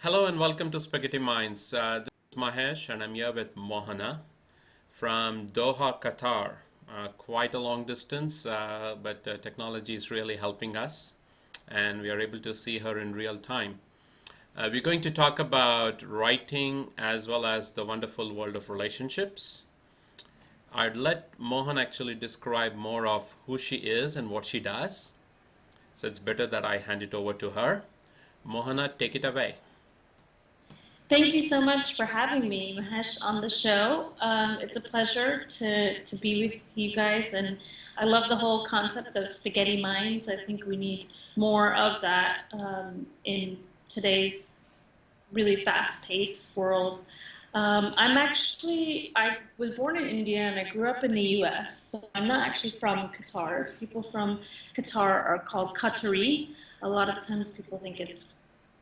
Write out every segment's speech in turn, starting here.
Hello and welcome to Spaghetti Minds. This is Mahesh and I'm here with Mohana from Doha, Qatar. Quite a long distance, but technology is really helping us and we are able to see her in real time. We're going to talk about writing as well as the wonderful world of relationships. I'd let Mohan actually describe more of who she is and what she does. So it's better that I hand it over to her. Mohana, take it away. Thank you so much for having me, Mahesh, on the show. It's a pleasure to be with you guys, and I love the whole concept of spaghetti minds. I think we need more of that in today's really fast-paced world. I was born in India and I grew up in the US, so I'm not actually from Qatar. People from Qatar are called Qatari. A lot of times people think it's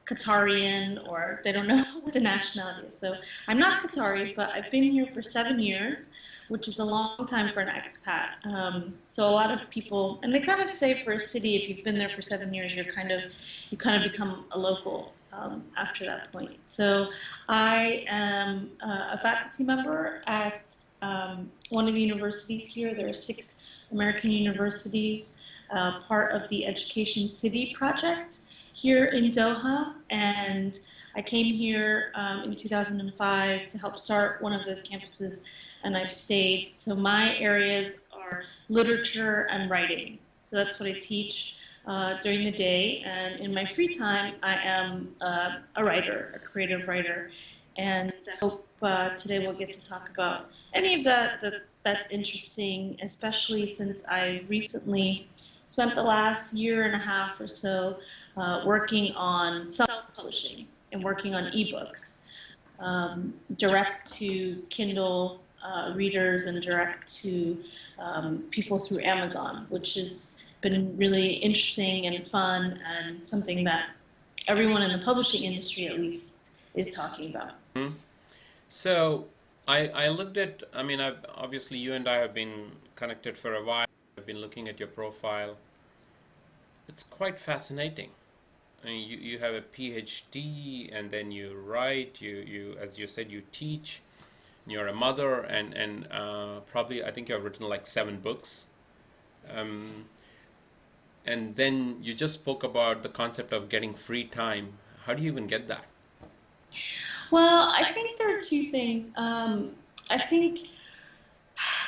Qatarian or they don't know what the nationality is. So I'm not Qatari, but I've been here for 7 years, which is a long time for an expat. So a lot of people, and they kind of say for a city, if you've been there for 7 years, you kind of become a local after that point. So I am a faculty member at one of the universities here. There are 6 American universities, part of the Education City project here in Doha, and I came here in 2005 to help start one of those campuses, and I've stayed. So my areas are literature and writing. So that's what I teach during the day, and in my free time, I am a writer, a creative writer, and I hope today we'll get to talk about any of that's interesting, especially since I've recently spent the last year and a half or so working on self-publishing and working on ebooks, direct to Kindle readers and direct to people through Amazon, which has been really interesting and fun and something that everyone in the publishing industry at least is talking about. So I looked at, obviously you and I have been connected for a while. I've been looking at your profile. It's quite fascinating. I mean, you have a PhD and then you write, as you said, you teach, you're a mother, and probably I think you have written like 7 books. Um, and then you just spoke about the concept of getting free time. How do you even get that? Well, I think there are two things. I think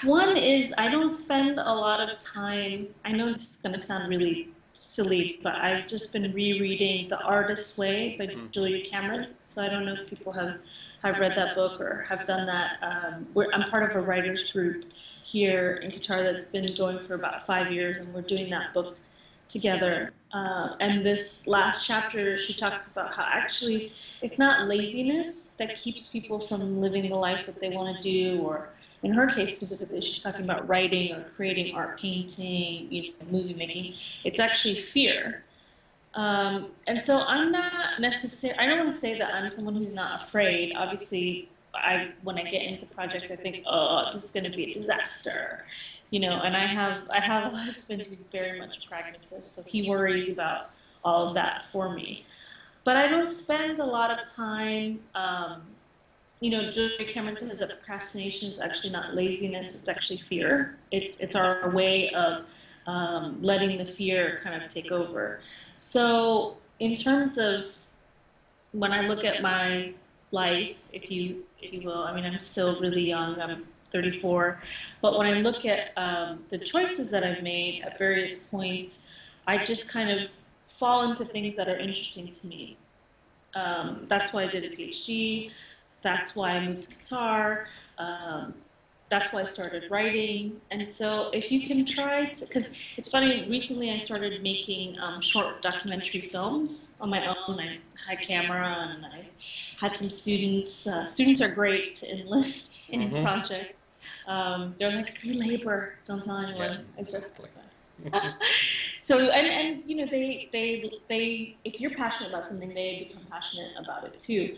one is I don't spend a lot of time. I know this is going to sound really silly, but I've just been rereading The Artist's Way by Julia Cameron. So I don't know if people have read that book or have done that. I'm part of a writers group here in Qatar that's been going for about 5 years, and we're doing that book together. And this last chapter, she talks about how actually it's not laziness that keeps people from living the life that they want to do, or in her case specifically, she's talking about writing or creating art, painting, movie making. It's actually fear. And so I'm not necessarily, I don't want to say that I'm someone who's not afraid. Obviously, when I get into projects, I think, oh, this is going to be a disaster. And I have a husband who's very much a pragmatist, so he worries about all of that for me. But I don't spend a lot of time, Julia Cameron says that procrastination is actually not laziness, it's actually fear. It's our way of letting the fear kind of take over. So in terms of when I look at my life, if you will, I mean, I'm still really young. I'm 34, but when I look at the choices that I've made at various points, I just kind of fall into things that are interesting to me. That's why I did a PhD. That's why I moved to Qatar. Um, that's why I started writing. And so if you can try to, because it's funny, recently I started making short documentary films on my own. I had a camera and I had some students. Students are great to enlist in projects. They're like free labor. Don't tell anyone. Yeah, exactly. So they if you're passionate about something, they become passionate about it too,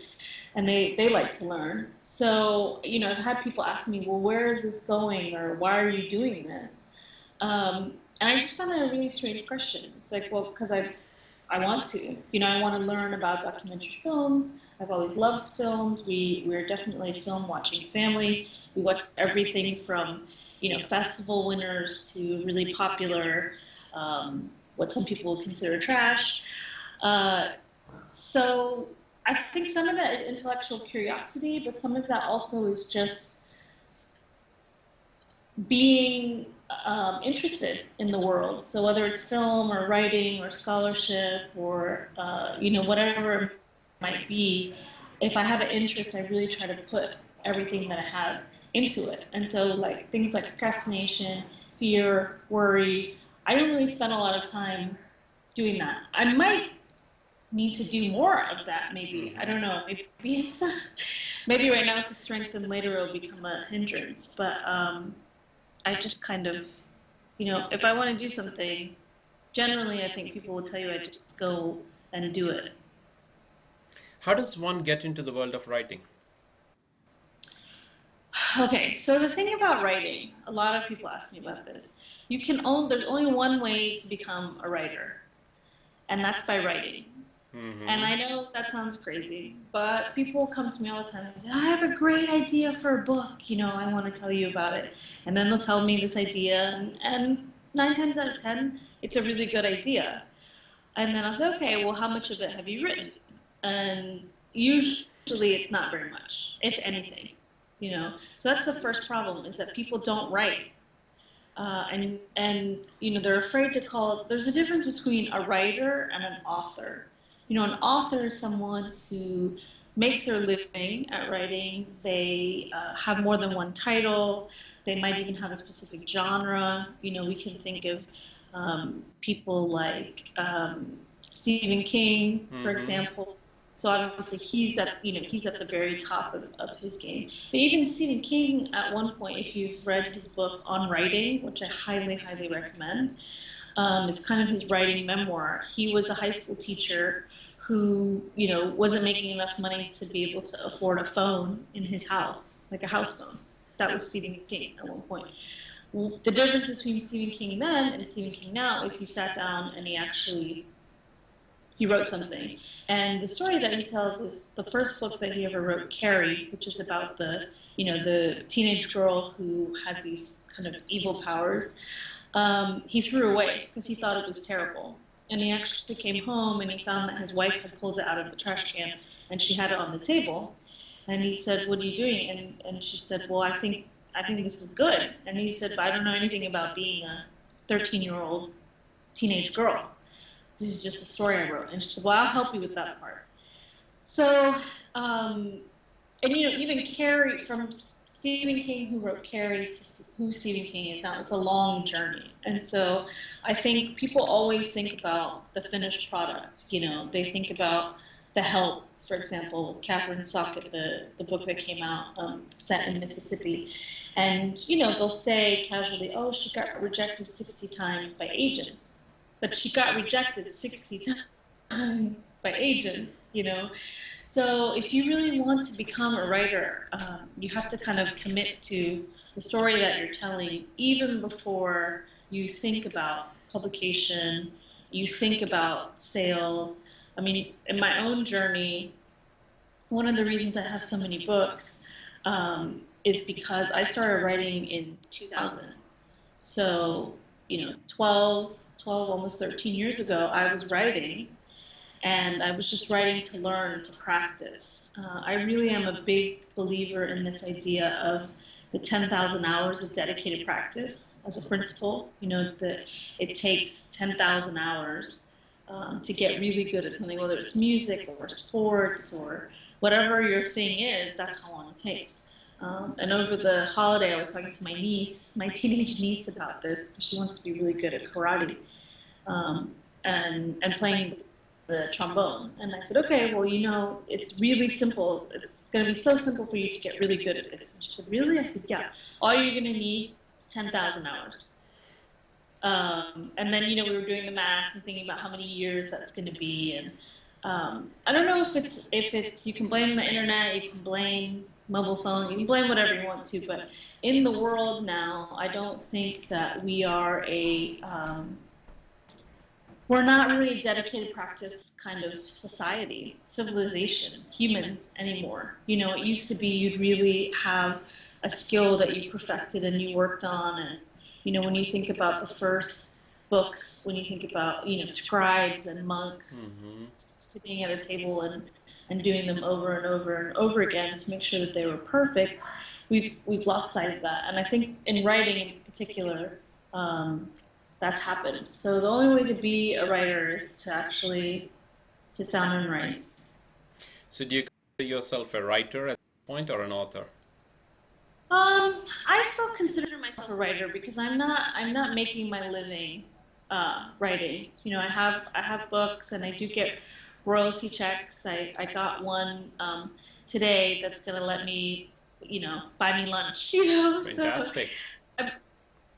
and they like to learn. So I've had people ask me, well, where is this going, or why are you doing this? And I just found that a really strange question. It's like, well, because I want to. I want to learn about documentary films. I've always loved films. We're definitely a film watching family. We watch everything from, festival winners to really popular, what some people would consider trash. Uh, so I think some of that is intellectual curiosity, but some of that also is just being interested in the world. So whether it's film or writing or scholarship or whatever it might be, if I have an interest, I really try to put everything that I have into it. And so like things like procrastination, fear, worry, I don't really spend a lot of time doing that. I might need to do more of that, maybe. I don't know. Maybe it's maybe right now it's a strength and later it'll become a hindrance. But I just kind of, if I want to do something, generally I think people will tell you I just go and do it. How does one get into the world of writing? Okay, so the thing about writing, a lot of people ask me about this. There's only one way to become a writer, and that's by writing. And I know that sounds crazy, but people come to me all the time and say, I have a great idea for a book, I want to tell you about it. And then they'll tell me this idea, and 9 times out of 10, it's a really good idea. And then I'll say, okay, well, how much of it have you written? And usually it's not very much, if anything. So that's the first problem, is that people don't write. And they're afraid to call it. There's a difference between a writer and an author. An author is someone who makes their living at writing. They have more than one title. They might even have a specific genre. We can think of people like Stephen King, for example. So obviously he's at the very top of his game. But even Stephen King, at one point, if you've read his book On Writing, which I highly, highly recommend, it's kind of his writing memoir. He was a high school teacher who, wasn't making enough money to be able to afford a phone in his house, like a house phone. That was Stephen King at one point. Well, the difference between Stephen King then and Stephen King now is he sat down and he wrote something. And the story that he tells is the first book that he ever wrote, Carrie, which is about the teenage girl who has these kind of evil powers. He threw away because he thought it was terrible. And he actually came home and he found that his wife had pulled it out of the trash can and she had it on the table. And he said, what are you doing? And she said, well, I think this is good. And he said, but I don't know anything about being a 13-year-old teenage girl. This is just a story I wrote. And she said, well, I'll help you with that part. So, and even Carrie, from Stephen King, who wrote Carrie, to who Stephen King is now, it's a long journey. And so I think people always think about the finished product. They think about The Help, for example, Catherine Sockett, the book that came out, set in Mississippi. And, they'll say casually, oh, she got rejected 60 times by agents. But she got rejected 60 times by agents, So if you really want to become a writer, you have to kind of commit to the story that you're telling, even before you think about publication, you think about sales. I mean, in my own journey, one of the reasons I have so many books is because I started writing in 2000. So, 12, almost 13 years ago, I was writing, and I was just writing to learn, to practice. I really am a big believer in this idea of the 10,000 hours of dedicated practice as a principle. That it takes 10,000 hours to get really good at something, whether it's music or sports or whatever your thing is, that's how long it takes. And over the holiday, I was talking to my teenage niece about this, because she wants to be really good at karate and playing the trombone. And I said, okay, well, it's really simple. It's going to be so simple for you to get really good at this. And she said, really? I said, yeah. All you're going to need is 10,000 hours. And then, we were doing the math and thinking about how many years that's going to be. And I don't know if it's you can blame the internet, you can blame mobile phone, you can blame whatever you want to, but in the world now, I don't think that we're we're not really a dedicated practice kind of society, civilization, humans anymore. You know, it used to be you'd really have a skill that you perfected and you worked on. And, you know, when you think about the first books, when you think about, you know, scribes and monks sitting at a table and doing them over and over and over again to make sure that they were perfect, we've lost sight of that. And I think in writing in particular, that's happened. So the only way to be a writer is to actually sit down and write. So do you consider yourself a writer at this point or an author? I still consider myself a writer because I'm not making my living writing. You know, I have books and I do get royalty checks. I got one today that's gonna let me, you know, buy me lunch. You know, so Fantastic. I'm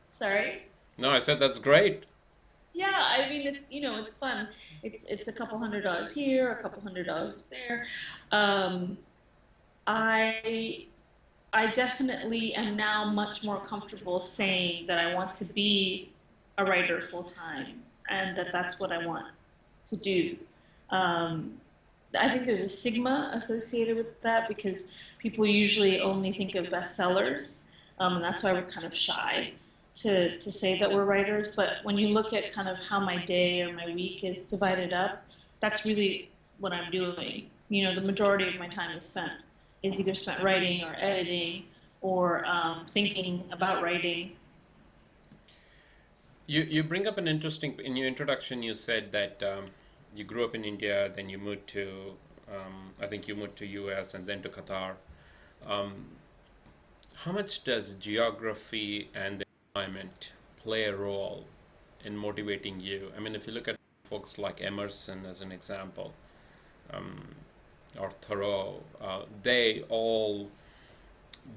sorry. No, I said that's great. Yeah, I mean it's, you know, it's fun. It's a couple $100 here, a couple $100 there. Um, I I definitely am now much more comfortable saying that I want to be a writer full time and that that's what I want to do. Um, I think there's a stigma associated with that because people usually only think of bestsellers, and that's why we're kind of shy to say that we're writers. But when you look at kind of how my day or my week is divided up, that's really what I'm doing. You know, the majority of my time is either spent writing or editing or thinking about writing. You bring up an interesting, in your introduction, you said that you grew up in India, then you moved to, I think you moved to US and then to Qatar. Um, how much does geography and the environment play a role in motivating you? I mean, if you look at folks like Emerson as an example, um, or Thoreau, they all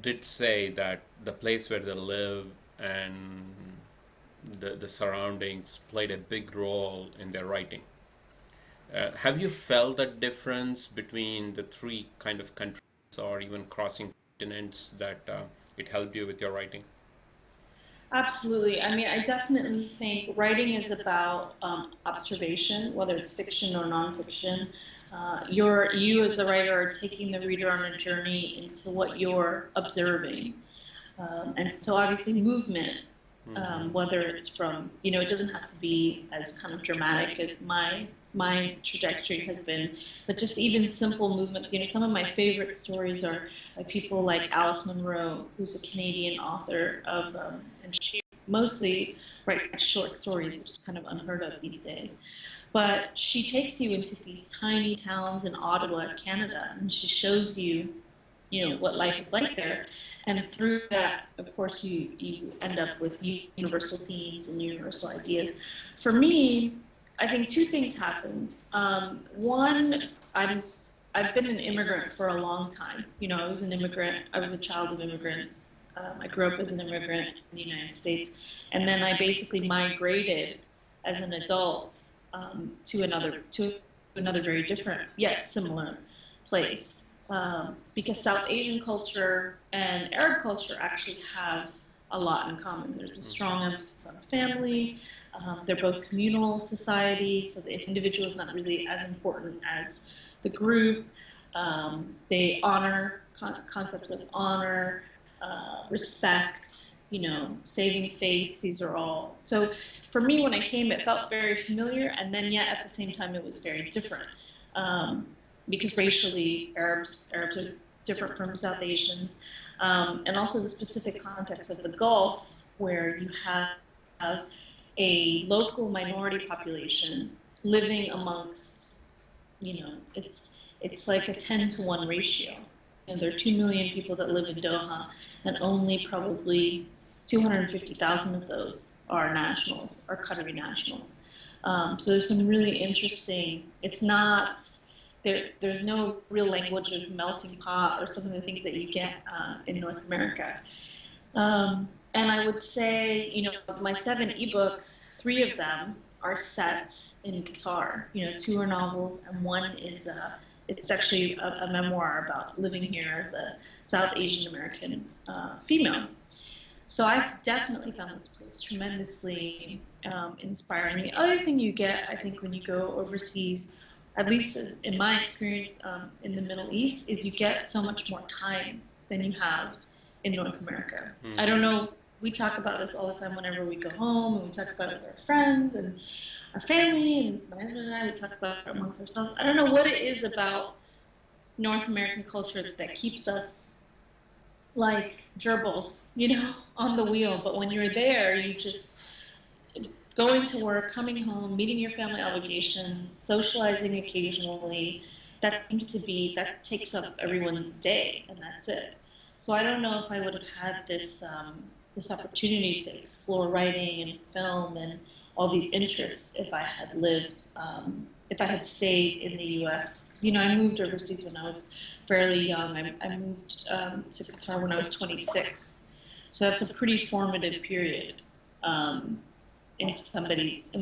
did say that the place where they live and the surroundings played a big role in their writing. Have you felt that difference between the three kind of countries or even crossing continents that it helped you with your writing? Absolutely. I mean, I definitely think writing is about observation, whether it's fiction or nonfiction. You as the writer are taking the reader on a journey into what you're observing. And so obviously movement, whether it's from, you know, it doesn't have to be as kind of dramatic as my trajectory has been, but just even simple movements. You know, some of my favorite stories are by people like Alice Munro, who's a Canadian author of, and she mostly writes short stories, which is kind of unheard of these days. But she takes you into these tiny towns in Ottawa, Canada, and she shows you, you know, what life is like there. And through that, of course, you end up with universal themes and universal ideas. For me, I think two things happened. One, I've been an immigrant for a long time. You know, I was an immigrant. I was a child of immigrants. I grew up as an immigrant in the United States, and then I basically migrated as an adult to another very different yet similar place. Because South Asian culture and Arab culture actually have a lot in common. There's a strong emphasis on family. They're both communal societies, so the individual is not really as important as the group. They honor concepts of honor, respect, you know, saving face. These are all. So for me, when I came, it felt very familiar, and then yet at the same time, it was very different. Because racially, Arabs are different from South Asians, and also the specific context of the Gulf, where you have a local minority population living amongst, you know, it's like a 10-to-1 ratio. And there are 2 million people that live in Doha, and only probably 250,000 of those are nationals, are Qatari nationals. So there's some really interesting. It's not there's no real language of melting pot or some of the things that you get in North America. And I would say, you know, my 7 ebooks, 3 of them are set in Qatar. You know, 2 are novels, and 1 is it's actually a memoir about living here as a South Asian American female. So I've definitely found this place tremendously inspiring. The other thing you get, I think, when you go overseas, at least in my experience in the Middle East, is you get so much more time than you have in North America. I don't know. We talk about this all the time whenever we go home, and we talk about it with our friends and our family, and my husband and I, we talk about it amongst ourselves. I don't know what it is about North American culture that keeps us like gerbils, on the wheel. But when you're there, you just going to work, coming home, meeting your family obligations, socializing occasionally. That takes up everyone's day, and that's it. So I don't know if I would have had this opportunity to explore writing and film and all these interests if I had lived, if I had stayed in the U.S. Because I moved overseas when I was fairly young. I moved to Qatar when I was 26, so that's a pretty formative period. Um, in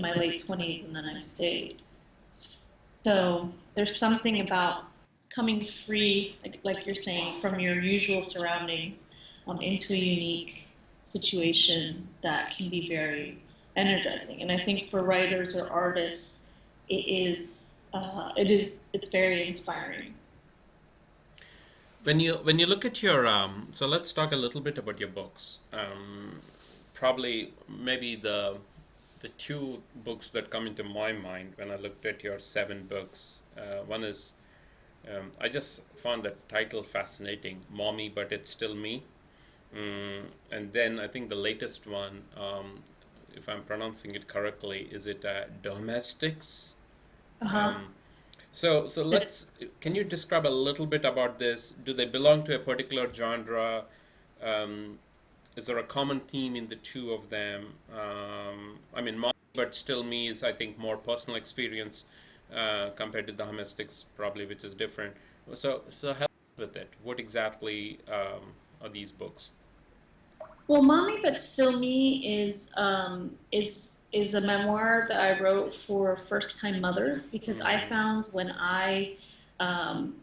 my late 20s, and then I stayed. So there's something about coming free, like you're saying, from your usual surroundings into a unique situation that can be very energizing. And I think for writers or artists, it's very inspiring. When you look at your so let's talk a little bit about your books. Probably maybe the two books that come into my mind when I looked at your seven books. One is I just found the title fascinating, "Mommy, but it's still me." And then I think the latest one, if I'm pronouncing it correctly, is it Domestics? Uh-huh. So let's. Can you describe a little bit about this? Do they belong to a particular genre? Um, is there a common theme in the two of them? I mean, Molly, but still me is I think more personal experience compared to the Domestics, probably, which is different. So help us with it. What exactly are these books? Well, "Mommy But Still Me" is a memoir that I wrote for first-time mothers because I found um,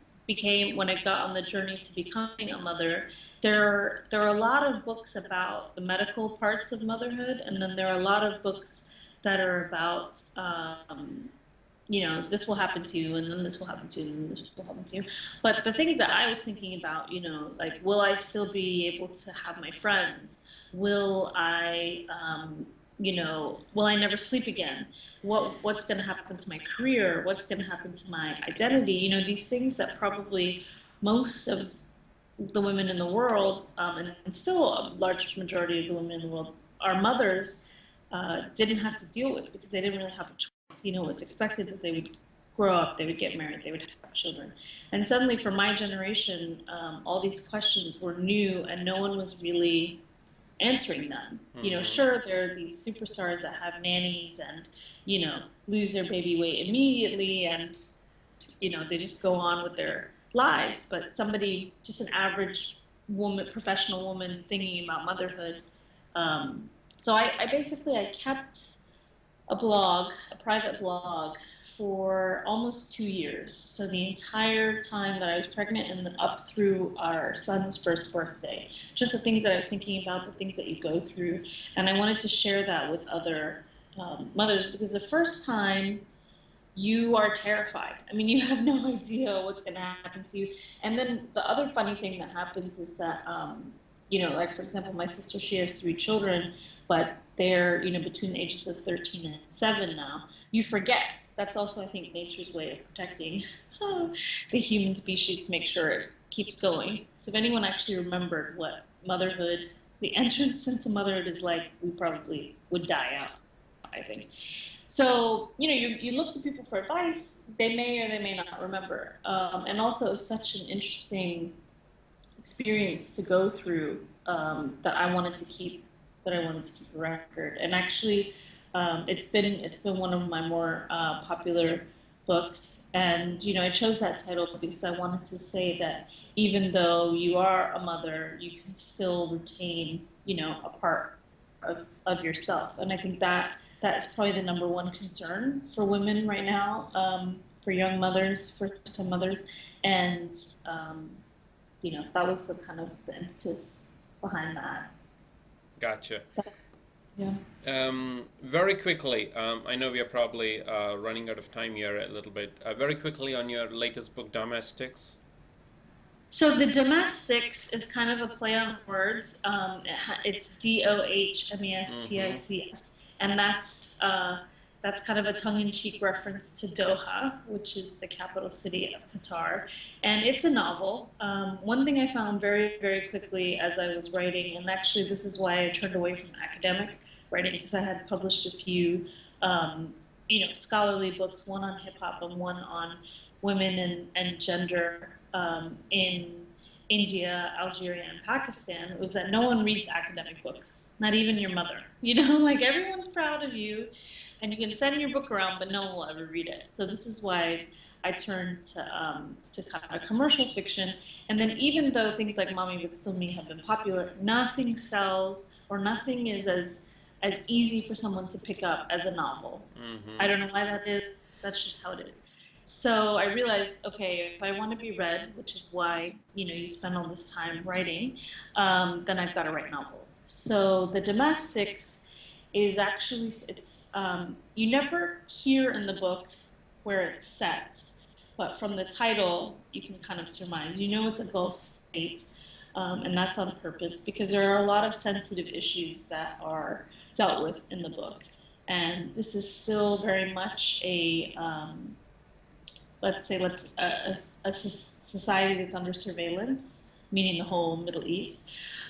when I got on the journey to becoming a mother, there are a lot of books about the medical parts of motherhood, and then there are a lot of books that are about this will happen to you, and then this will happen to you, and then this will happen to you. But the things that I was thinking about, like, will I still be able to have my friends? Will will I never sleep again? What's going to happen to my career? What's going to happen to my identity? These things that probably most of the women in the world, and still a large majority of the women in the world, are mothers, didn't have to deal with because they didn't really have a choice. It was expected that they would grow up, they would get married, they would have children. And suddenly, for my generation, all these questions were new, and no one was really answering them. Sure, there are these superstars that have nannies and, lose their baby weight immediately, and they just go on with their lives. But somebody, just an average woman, professional woman, thinking about motherhood. So I basically I kept a blog, a private blog, for almost 2 years. So the entire time that I was pregnant and then up through our son's first birthday. Just the things that I was thinking about, the things that you go through. And I wanted to share that with other mothers, because the first time you are terrified. I mean, you have no idea what's going to happen to you. And then the other funny thing that happens is that, like, for example, my sister, she has 3 children, but they're, between the ages of 13 and 7 now. You forget. That's also, I think, nature's way of protecting the human species to make sure it keeps going. So if anyone actually remembered what motherhood, the entrance into motherhood is like, we probably would die out, I think. So, you look to people for advice. They may or they may not remember. And also, such an interesting experience to go through, that I wanted to keep a record. And actually, it's been one of my more popular books. And I chose that title because I wanted to say that even though you are a mother, you can still retain a part of yourself. And I think that is probably the number one concern for women right now, for young mothers, for some mothers. And that was the kind of the impetus behind that. Gotcha. Yeah. Very quickly, I know we are probably running out of time here a little bit. Very quickly on your latest book, Domestics. So the domestics is kind of a play on words. It's DOHMESTICS, and that's kind of a tongue-in-cheek reference to Doha, which is the capital city of Qatar, and it's a novel. One thing I found very, very quickly as I was writing, and actually this is why I turned away from academic writing because I had published a few, scholarly books, one on hip hop and one on women and gender in India, Algeria, and Pakistan was that no one reads academic books, not even your mother. Like everyone's proud of you, and you can send your book around, but no one will ever read it. So this is why I turned to kind of commercial fiction. And then even though things like Mommy But Still Me have been popular, nothing sells or nothing is as easy for someone to pick up as a novel. I don't know why that is. That's just how it is. So I realized, okay, if I want to be read, which is why you spend all this time writing, then I've got to write novels. So the domestics is actually you never hear in the book where it's set, but from the title you can kind of surmise. It's a Gulf state, and that's on purpose because there are a lot of sensitive issues that are dealt with in the book, and this is still very much a let's say a society that's under surveillance, meaning the whole Middle East.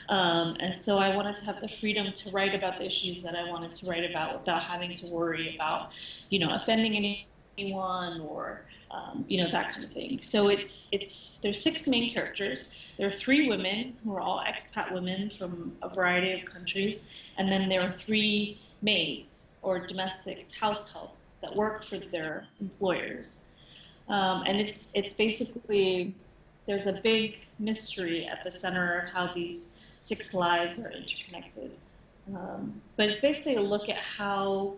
And so I wanted to have the freedom to write about the issues that I wanted to write about without having to worry about, offending anyone or, that kind of thing. So there's 6 main characters. There are 3 women who are all expat women from a variety of countries, and then there are 3 maids or domestics, house help that work for their employers. And it's basically there's a big mystery at the center of how these 6 lives are interconnected. But it's basically a look at how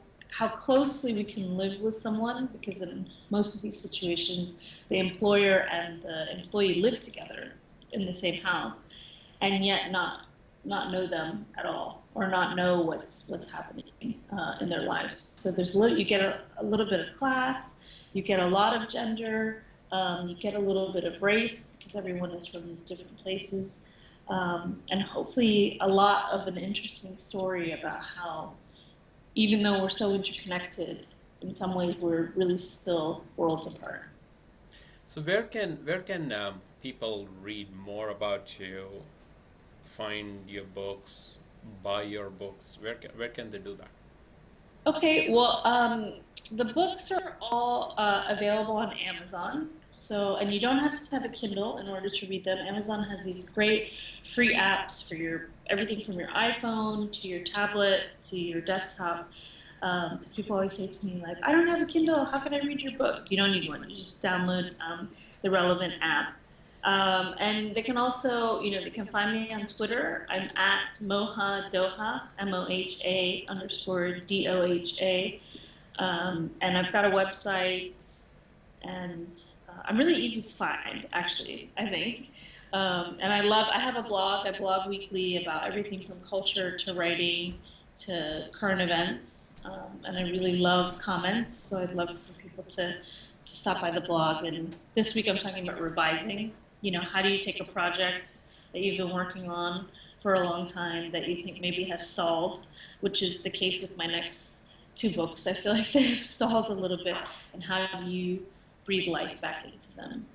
closely we can live with someone, because in most of these situations, the employer and the employee live together in the same house, and yet not know them at all, or not know what's happening in their lives. So you get a little bit of class, you get a lot of gender, you get a little bit of race because everyone is from different places, and hopefully a lot of an interesting story about how, even though we're so interconnected, in some ways we're really still worlds apart. So where can people read more about you, find your books, buy your books? Where can they do that? Okay, well, the books are all available on Amazon. So, and you don't have to have a Kindle in order to read them. Amazon has these great free apps for everything from your iPhone to your tablet to your desktop. Because people always say to me, like, I don't have a Kindle. How can I read your book? You don't need one. You just download the relevant app. And they can also, they can find me on Twitter. I'm at Moha Doha, MOHA underscore DOHA. And I've got a website, and I'm really easy to find, actually, I think. And I have a blog. I blog weekly about everything from culture to writing to current events. And I really love comments, so I'd love for people to stop by the blog. And this week I'm talking about revising. How do you take a project that you've been working on for a long time that you think maybe has stalled, which is the case with my next 2 books. I feel like they've stalled a little bit, and how do you breathe life back into them?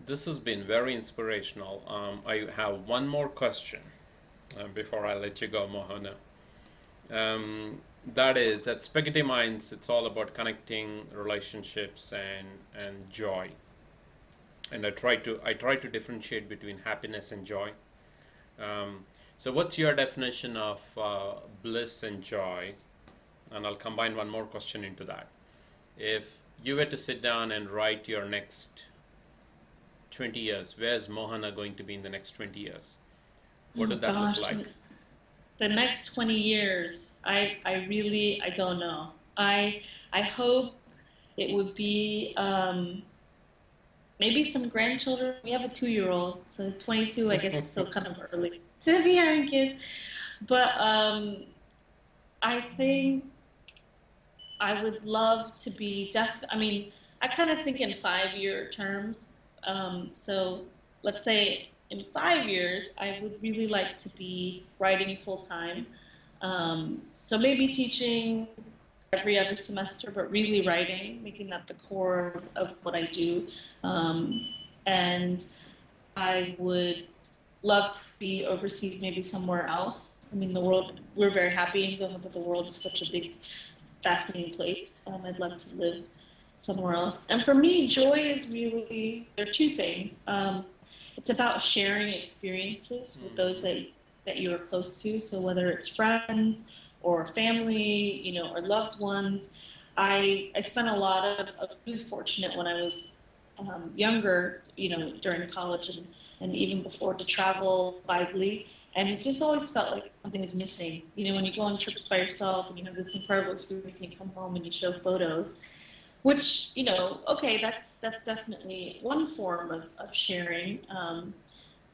This has been very inspirational. I have one more question before I let you go, Mohana. That is, at Spaghetti Minds, it's all about connecting relationships and joy. And I try to differentiate between happiness and joy. Um, so, what's your definition of bliss and joy? And I'll combine one more question into that. If you were to sit down and write your next 20 years, where's Mohana going to be in the next 20 years? What Oh did that look gosh, like? the next 20 years, I don't know. I hope it would be maybe some grandchildren. We have a 2-year-old, so 22, I guess, is still kind of early to be having kids. But I think I would love to be I mean, I kind of think in 5 year terms. So let's say in 5 years, I would really like to be writing full time. So maybe teaching every other semester, but really writing, making that the core of what I do. Um, and I would love to be overseas, maybe somewhere else. I mean, the world, we're very happy in Doha, but the world is such a big, fascinating place. I'd love to live somewhere else. And for me, joy is really, there are two things. It's about sharing experiences with those that you are close to. So whether it's friends or family, or loved ones. I spent a lot of really fortunate when I was younger, during college and even before, to travel widely. And it just always felt like something was missing. When you go on trips by yourself and you have this incredible experience and you come home and you show photos, which, okay, that's definitely one form of sharing.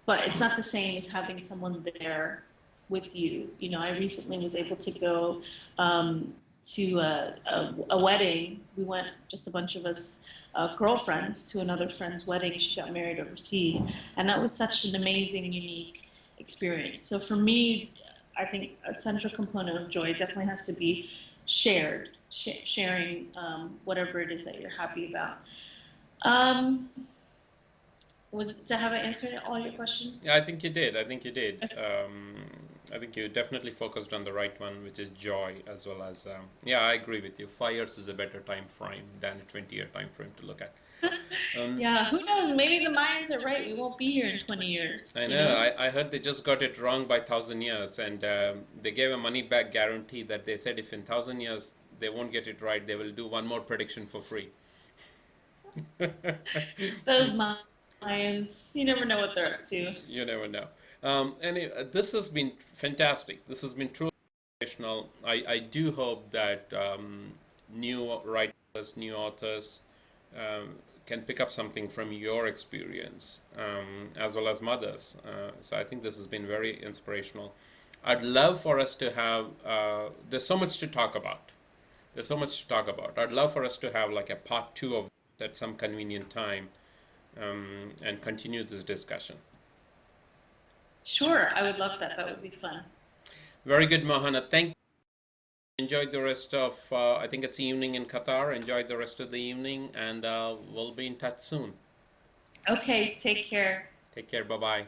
But it's not the same as having someone there with you. I recently was able to go to a wedding. We went, just a bunch of us girlfriends, to another friend's wedding. She got married overseas, and that was such an amazing, unique experience. So for me, I think a central component of joy definitely has to be sharing whatever it is that you're happy about. Um, have I answered all your questions? Yeah, I think you did. I think you did. Okay. I think you definitely focused on the right one, which is joy, as well as yeah, I agree with you. 5 years is a better time frame than a 20-year time frame to look at. Yeah, who knows? Maybe the Mayans are right. We won't be here in 20 years, I know. I heard they just got it wrong by 1,000 years, and they gave a money back guarantee that they said if in 1,000 years they won't get it right, they will do one more prediction for free. Those Mayans, you never know what they're up to. You never know. This has been fantastic. This has been truly inspirational. I do hope that new writers, new authors can pick up something from your experience, as well as mothers. So I think this has been very inspirational. I'd love for us to have, there's so much to talk about. There's so much to talk about. I'd love for us to have like a part two of this at some convenient time, and continue this discussion. Sure, I would love that. That would be fun. Very good, Mohana. Thank you. Enjoy the rest of, I think it's evening in Qatar. Enjoy the rest of the evening, and we'll be in touch soon. Okay, take care. Take care. Bye bye.